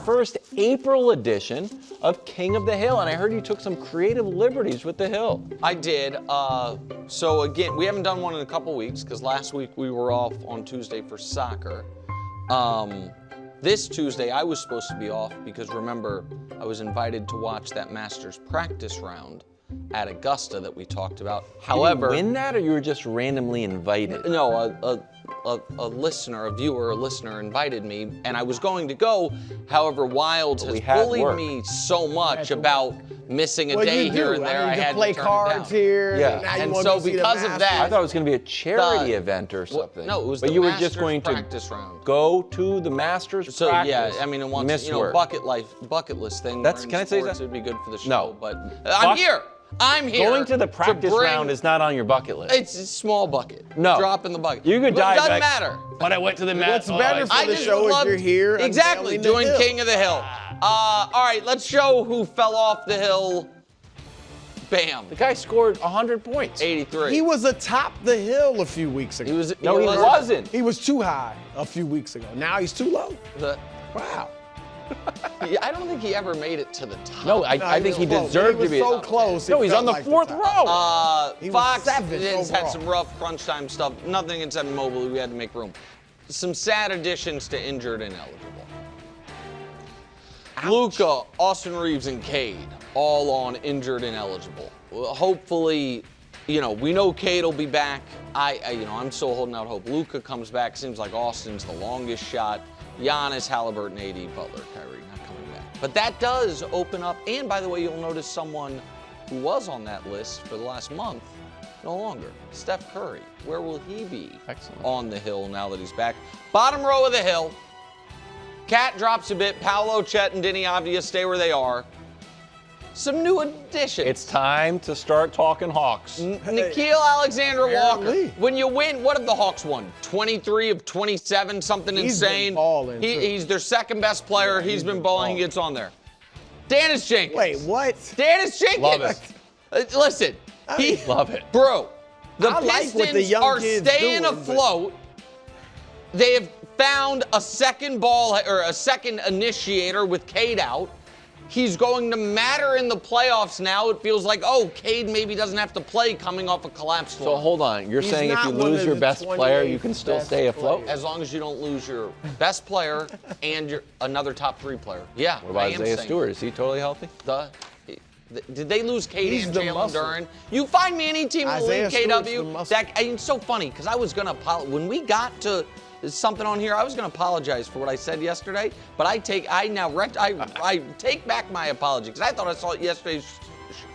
first April edition of King of the Hill, and I heard you took some creative liberties with the Hill. I did. So again, we haven't done one in a couple weeks because last week we were off on Tuesday for soccer. This Tuesday I was supposed to be off because remember, I was invited to watch that Masters practice round at Augusta that we talked about. However, did you win that, or you were just randomly invited? No, a listener, a viewer, a listener invited me, and I was going to go. However, Wildes has bullied me so much about missing a day here and there. I had to play cards here. Yeah, and so because of that, I thought it was going to be a charity event or something. No, it was but the you were Masters just going practice round. Go to the Masters so, practice. Yeah, I mean, it wants bucket list thing. That's can I say that? It would be good for the show. No, but I'm here. I'm here. Going to the practice round is not on your bucket list. It's a small bucket. No. Drop in the bucket. You could die. It doesn't matter. But I went to the What's better for the show is you're here. Exactly, doing King of the Hill. All right, let's show who fell off the hill. Bam. The guy scored 100 points. 83. He was atop the hill a few weeks ago. He wasn't. He was too high a few weeks ago. Now he's too low. Wow. I don't think he ever made it to the top. No, I think he deserved to be. So close. No, he's on the fourth row. Fox has had some rough crunch time stuff. Nothing against Evan Mobley. We had to make room. Some sad additions to injured and eligible. Luka, Austin Reeves, and Cade all on injured and eligible. Well, hopefully, we know Cade will be back. I'm still holding out hope. Luka comes back. Seems like Austin's the longest shot. Giannis, Halliburton, AD, Butler, Kyrie not coming back. But that does open up. And by the way, you'll notice someone who was on that list for the last month, no longer. Steph Curry. Where will he be? Excellent. On the hill now that he's back? Bottom row of the hill. Cat drops a bit. Paolo, Chet, and Deni Avdija stay where they are. Some new additions. It's time to start talking Hawks. Nickeil Alexander-Walker. When you win, what have the Hawks won? 23 of 27, something insane. Been balling, he's their second best player. He's been balling. He gets on there. Dennis Jenkins. Wait, what? Dennis Jenkins. Love it. Listen. Love it. Bro, the I like Pistons what the young are kids staying doing, afloat. They have found a second ball or a second initiator with Cade out. He's going to matter in the playoffs now. It feels like, Cade maybe doesn't have to play coming off a collapse floor. So hold on. You're saying if you lose your best player, you can still stay afloat? As long as you don't lose your best player and another top 3 player. Yeah. What about Isaiah Stewart? Is he totally healthy? Did they lose Cade and the Jalen muscle. Duren? You find me any team in the league, KW. It's so funny because I was going to apologize. When we got to something on here, I was going to apologize for what I said yesterday, but I take back my apology because I thought I saw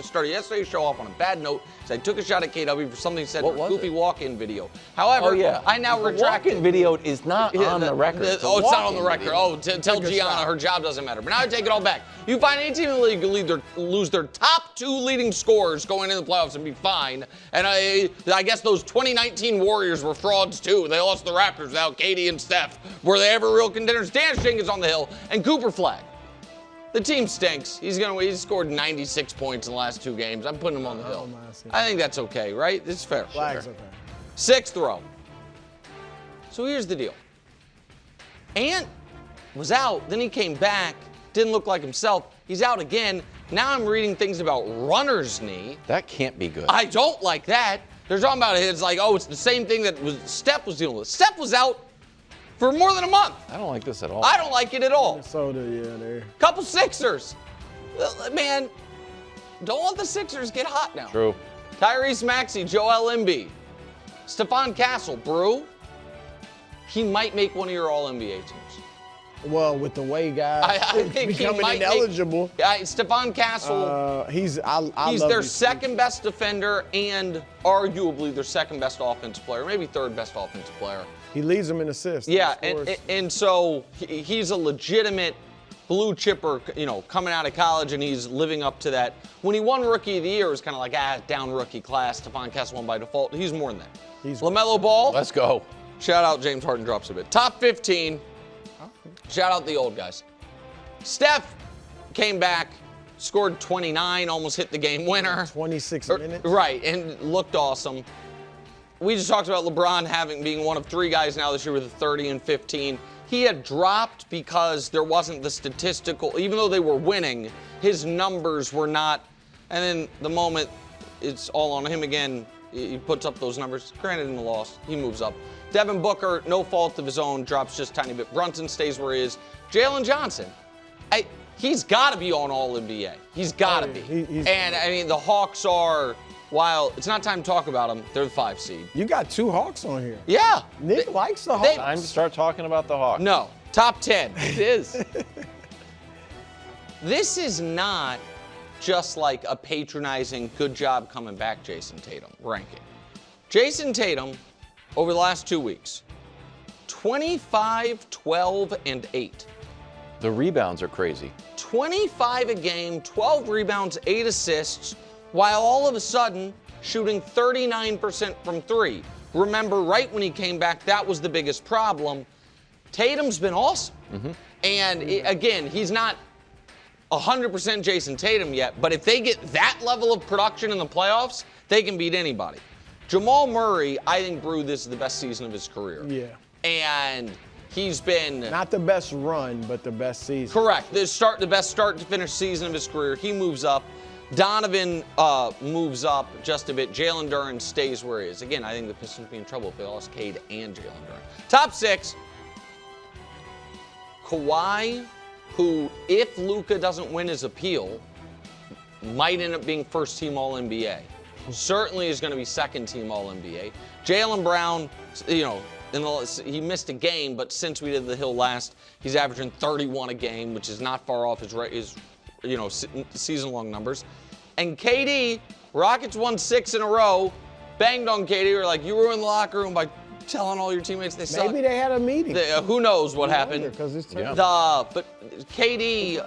started yesterday's show off on a bad note. So I took a shot at KW for something he said in a goofy walk-in video. However, I now retract the walk-in video is not on the record. It's not on the record. Tell Gianna her job doesn't matter. But now I take it all back. You find any team in the league who lose their top 2 leading scorers going into the playoffs and be fine. And I guess those 2019 Warriors were frauds too. They lost the Raptors without Katie and Steph. Were they ever real contenders? Dan Jenkins on the hill and Cooper Flagg. The team stinks. He's scored 96 points in the last 2 games. I'm putting him on the hill. I think that's okay, right? It's fair. Flagg's okay. 6th row. So here's the deal. Ant was out, then he came back, didn't look like himself. He's out again. Now I'm reading things about runner's knee. That can't be good. I don't like that. They're talking about it. It's like, it's the same thing that Steph was dealing with. Steph was out for more than a month. I don't like this at all. I don't like it at all. There. Couple Sixers. Man, don't let the Sixers get hot now. True. Tyrese Maxey, Joel Embiid, Stephon Castle, Brew. He might make one of your All-NBA teams. Well, with the way guys I think becoming he might ineligible. Stephon Castle, he's their second best defender and arguably their second best offensive player, maybe third best offensive player. He leads them in assists. Yeah, and so he's a legitimate blue chipper, coming out of college, and he's living up to that. When he won Rookie of the Year, it was kind of like, down rookie class. Stephon Castle won by default. He's more than that. LaMelo Ball. Let's go. Shout out James Harden drops a bit. Top 15. Shout out the old guys. Steph came back, scored 29, almost hit the game winner. 26 minutes. Right, and looked awesome. We just talked about LeBron being one of 3 guys now this year with a 30 and 15. he had dropped because there wasn't the statistical, even though they were winning, his numbers were not. And then the moment it's all on him again, he puts up those numbers. Granted, in the loss, he moves up. Devin Booker, no fault of his own, drops just a tiny bit. Brunson stays where he is. Jalen Johnson, he's got to be on All-NBA. He's got to be. And, I mean, the Hawks are, while it's not time to talk about them, they're the 5 seed. You got 2 Hawks on here. Yeah. Nick likes the Hawks. Time to start talking about the Hawks. No. Top 10. It is. This is not just like a patronizing, good job coming back, Jason Tatum ranking. Jason Tatum, over the last 2 weeks, 25, 12, and 8. The rebounds are crazy. 25 a game, 12 rebounds, 8 assists, while all of a sudden shooting 39% from 3. Remember, right when he came back, that was the biggest problem. Tatum's been awesome. And again, he's not 100% Jason Tatum yet, but if they get that level of production in the playoffs, they can beat anybody. Jamal Murray, I think, Brew, this is the best season of his career. Yeah. And he's been not the best run, but the best season. Correct. The best start to finish season of his career. He moves up. Donovan moves up just a bit. Jalen Duran stays where he is. Again, I think the Pistons will be in trouble if they lost Cade and Jalen Duran. Top 6. Kawhi, who, if Luka doesn't win his appeal, might end up being first-team All-NBA. Certainly is going to be second-team All-NBA. Jaylen Brown, you know, he missed a game, but since we did the Hill last, he's averaging 31 a game, which is not far off his season-long numbers. And KD, Rockets won 6 in a row, banged on KD. We're like, you ruined the locker room by telling all your teammates they suck. Maybe they had a meeting. Who knows what happened? But KD,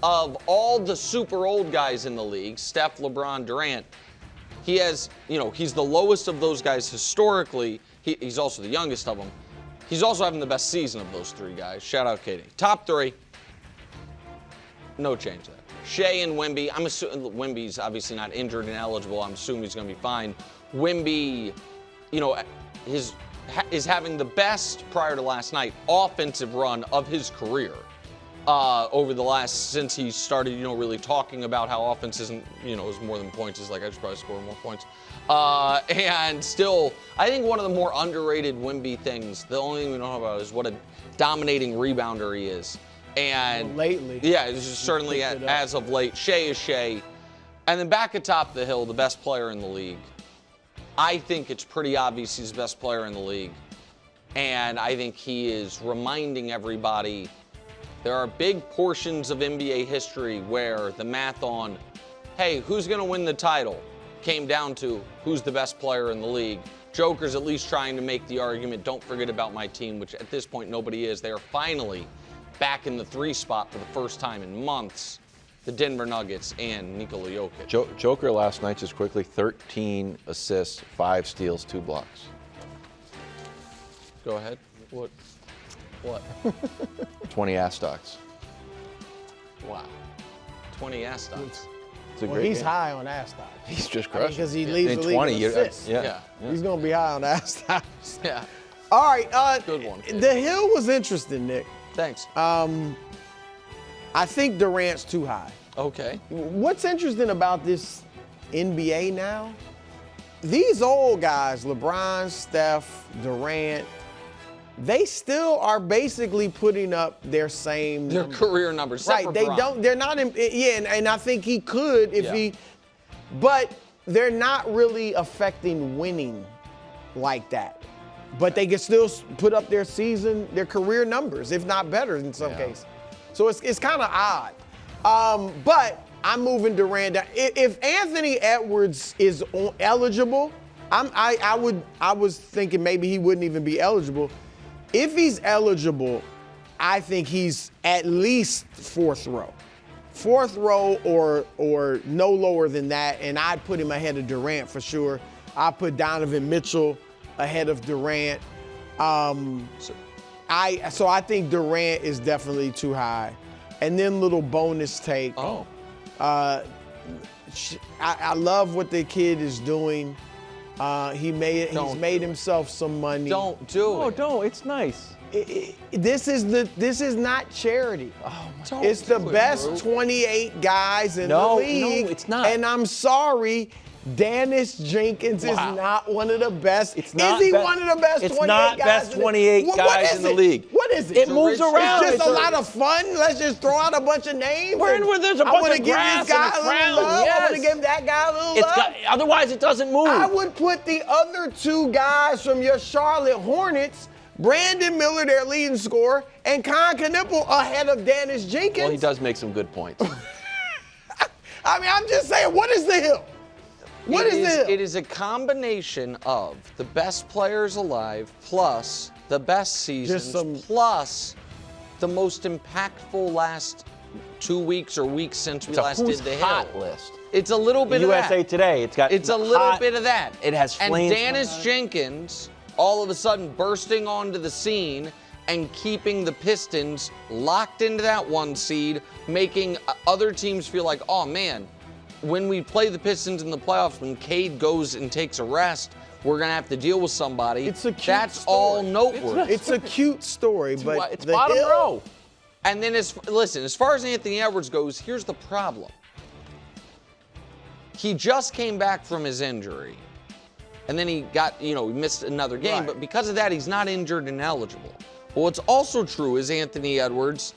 of all the super old guys in the league, Steph, LeBron, Durant, he has, he's the lowest of those guys historically. He's also the youngest of them. He's also having the best season of those 3 guys. Shout out KD. Top 3. No change there. Shea and Wemby. I'm assuming Wemby's obviously not injured and eligible. I'm assuming he's going to be fine. Wemby, is having the best, prior to last night, offensive run of his career over the last, since he started, really talking about how offense isn't, is more than points. It's like, I should probably score more points. And still, I think one of the more underrated Wemby things, the only thing we don't know about is what a dominating rebounder he is. And lately. Yeah, it's just certainly as of late. Shea is Shea. And then back atop the hill, the best player in the league. I think it's pretty obvious he's the best player in the league. And I think he is reminding everybody there are big portions of NBA history where the math on, hey, who's going to win the title, came down to who's the best player in the league. Joker's at least trying to make the argument, don't forget about my team, which at this point nobody is. They are finally back in the 3 spot for the first time in months. The Denver Nuggets and Nikola Jokic. Joker last night, just quickly, 13 assists, 5 steals, 2 blocks. Go ahead. What? 20 ass stocks. Wow. 20 ass stocks. It's a great He's game. high on ass stocks. He's just crushing. Because he leads the league 20, in assists. Yeah. He's going to be high on ass stocks. Yeah. All right. Good one. The Hill was interesting, Nick. Thanks. I think Durant's too high. Okay. What's interesting about this NBA now, these old guys, LeBron, Steph, Durant, they still are basically putting up their same Their numbers. Career numbers. Right. They're not and I think he could if he, but they're not really affecting winning like that. But they can still put up their career numbers, if not better in some cases. So it's kind of odd. But I'm moving Durant down. If Anthony Edwards is eligible, I was thinking maybe he wouldn't even be eligible. If he's eligible, I think he's at least 4th row. 4th row or no lower than that, and I'd put him ahead of Durant for sure. I'd put Donovan Mitchell ahead of Durant. So I think Durant is definitely too high. And then little bonus take. I love what the kid is doing. He's made himself some money. Don't do it. No, don't. It's nice. This is not charity. Oh, It's the best 28 guys in the league. No, it's not. And I'm sorry, Dennis Jenkins is not one of the best. It's not is he one of the best 28 guys? It's not best 28 guys in the league. What is it? It moves around. It's just a lot of fun. Let's just throw out a bunch of names. Where there's a bunch of grass give this guy and a a little crown, love. yes. I want to give that guy a little love. Otherwise, it doesn't move. I would put the other two guys from your Charlotte Hornets, Brandon Miller, their leading scorer, and Con Knipple ahead of Dennis Jenkins. Well, he does make some good points. I mean, I'm just saying, what is the Hill? What is the Hill? It is a combination of the best players alive plus the best seasons plus the most impactful last 2 weeks or weeks since we last did the hot Hill list. It's a little bit of that. USA Today. It's a little bit of that. It has flames. And Dennis Jenkins all of a sudden bursting onto the scene and keeping the Pistons locked into that 1 seed, making other teams feel like, oh man, when we play the Pistons in the playoffs, when Cade goes and takes a rest, we're going to have to deal with somebody. It's a cute That's story. all noteworthy. It's a cute story, but it's the bottom Hill, row. And then, as far as Anthony Edwards goes, here's the problem. He just came back from his injury. And then he missed another game. Right. But because of that, he's not injured and eligible. But what's also true is Anthony Edwards,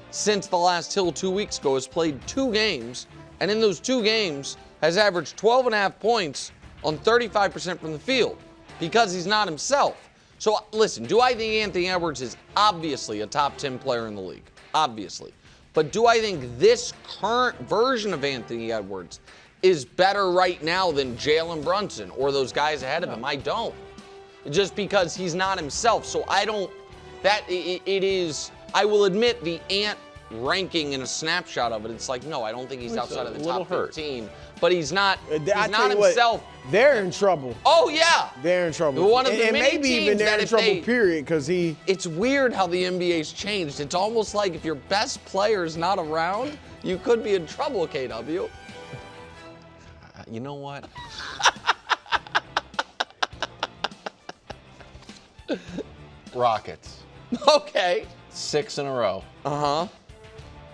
since the last Hill 2 weeks ago, has played 2 games. And in those 2 games, has averaged 12.5 points on 35% from the field because he's not himself. So listen, do I think Anthony Edwards is obviously a top 10 player in the league? Obviously. But do I think this current version of Anthony Edwards is better right now than Jalen Brunson or those guys ahead of him? I don't. Just because he's not himself. So I don't, I will admit the Ant ranking in a snapshot of it, it's like, no, I don't think he's outside of the top 15. But he's not himself. They're in trouble. Oh, yeah. They're in trouble. One of the and many maybe teams even they're that in if trouble, they- period, because he. It's weird how the NBA's changed. It's almost like if your best player's not around, you could be in trouble, KW. You know what? Rockets. Okay. 6 in a row. Uh-huh.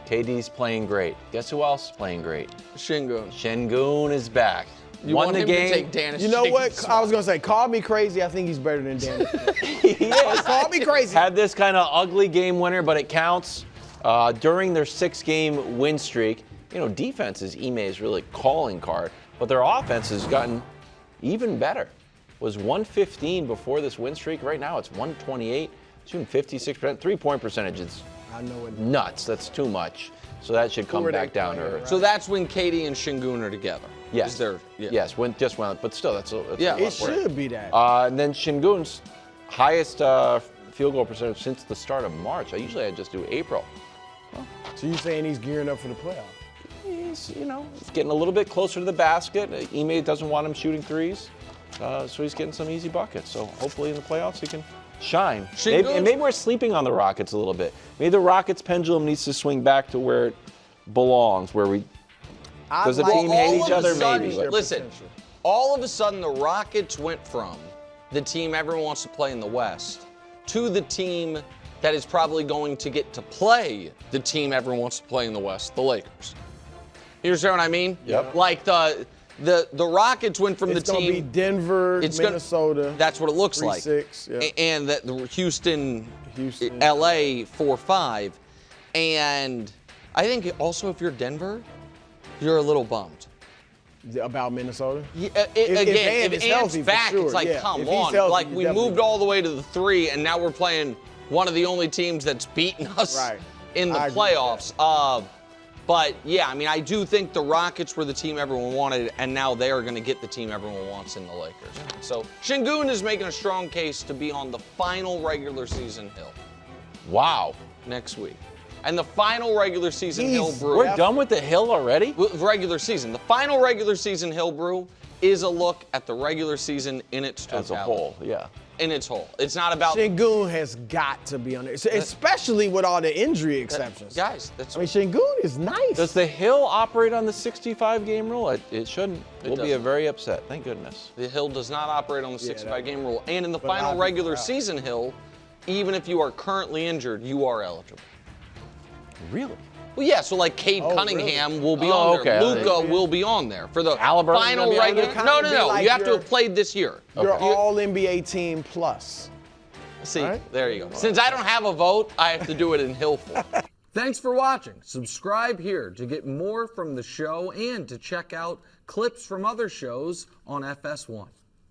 KD's playing great. Guess who else is playing great? Sengun. Sengun is back. You Won want the him game. to take Dennis You know what? Jenkins' I was going to say, call me crazy. I think he's better than Dennis. He is. Call me crazy. Had this kind of ugly game winner, but it counts. During their 6-game win streak, defense is Ime's really calling card, but their offense has gotten even better. Was 115 before this win streak. Right now it's 128, shooting 56%. 3-point percentage is nuts. That's too much. So that should come back down to earth. So that's when Katie and Sengun are together. Yes. Yeah. Yes, just went, but still, that's a lot It of work. should be that. And then Sengun's highest field goal percentage since the start of March. I just do April. So you're saying he's gearing up for the playoffs? He's getting a little bit closer to the basket. Ime doesn't want him shooting threes, so he's getting some easy buckets. So hopefully in the playoffs he can shine. Maybe we're sleeping on the Rockets a little bit. Maybe the Rockets pendulum needs to swing back to where it belongs, does the team hate each other? Maybe. Listen, all of a sudden the Rockets went from the team everyone wants to play in the West to the team that is probably going to get to play the team everyone wants to play in the West, the Lakers. You understand what I mean? Yep. Like the Rockets went from It's the team. going to be Denver, Minnesota. That's what it looks like. 3-6, yeah. And the Houston, LA 4-5. And I think also if you're Denver, you're a little bummed. About Minnesota? Yeah, if if healthy, Ant's for back, sure, it's like, yeah. come If he's on. healthy, Like, you we definitely- moved all the way to the 3, and now we're playing one of the only teams that's beaten us in the I agree with playoffs. But, yeah, I mean, I do think the Rockets were the team everyone wanted, and now they are going to get the team everyone wants in the Lakers. So Sengun is making a strong case to be on the final regular season Hill. Wow. Next week. And the final regular season Hill Brew. We're done with the Hill already? Regular season. The final regular season Hill Brew is a look at the regular season in its totality. As a whole, yeah. In its whole. It's not about... Sengun has got to be on there, especially with all the injury exceptions. Guys, that's... I mean, Sengun is nice. Does the Hill operate on the 65-game rule? It shouldn't. We'll be doesn't. very upset. Thank goodness. The Hill does not operate on the 65-game rule. And in the final regular season Hill, even if you are currently injured, you are eligible. Really? Well, yeah, so like Cade Cunningham will be Oh, on there. okay. Luka will be on there for the Halliburton's final gonna be on regular. there? No, Kinda be like you have to your- have played this year. Your all-NBA team plus. See, Right. there you go. Since I don't have a vote, I have to do it in hill form. Thanks for watching. Subscribe here to get more from the show and to check out clips from other shows on FS1.